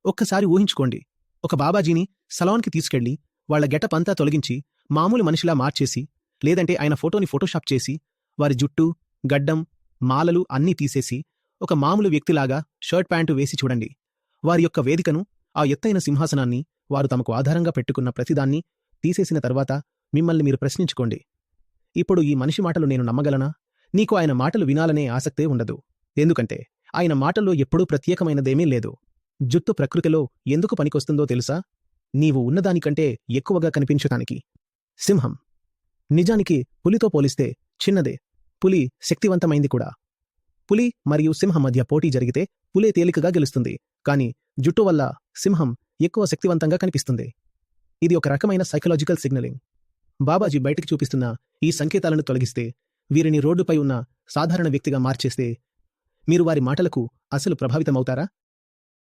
ఒక్కసారి ఊహించుకోండి, ఒక బాబాజీని సలాన్కి తీసుకెళ్లి వాళ్ల గెటప్ అంతా తొలగించి మామూలు మనిషిలా మార్చేసి, లేదంటే ఆయన ఫోటోని ఫోటోషాప్ చేసి వారి జుట్టు, గడ్డం, మాలలు అన్నీ తీసేసి ఒక మామూలు వ్యక్తిలాగా షర్ట్ ప్యాంటు వేసి చూడండి. వారి యొక్క వేదికను, ఆ ఎత్తైన సింహాసనాన్ని, వారు తమకు ఆధారంగా పెట్టుకున్న ప్రతిదాన్ని తీసేసిన తర్వాత మిమ్మల్ని మీరు ప్రశ్నించుకోండి, ఇప్పుడు ఈ మనిషి మాటలు నేను నమ్మగలనా? నీకు ఆయన మాటలు వినాలనే ఆసక్తే ఉండదు. ఎందుకంటే ఆయన మాటల్లో ఎప్పుడూ ప్రత్యేకమైనదేమీ లేదు. జుట్టు ప్రకృతిలో ఎందుకు పనికొస్తుందో తెలుసా? నీవు ఉన్నదానికంటే ఎక్కువగా కనిపించటానికి. సింహం నిజానికి పులితో పోలిస్తే చిన్నదే. పులి శక్తివంతమైంది కూడా. పులి మరియు సింహం మధ్య పోటీ జరిగితే పులే తేలికగా గెలుస్తుంది. కాని జుట్టు వల్ల సింహం ఎక్కువ శక్తివంతంగా కనిపిస్తుంది. ఇది ఒక రకమైన సైకలాజికల్ సిగ్నలింగ్. బాబాజీ బయటికి చూపిస్తున్న ఈ సంకేతాలను తొలగిస్తే, వీరిని రోడ్డుపై ఉన్న సాధారణ వ్యక్తిగా మార్చేస్తే, మీరు వారి మాటలకు అసలు ప్రభావితమవుతారా?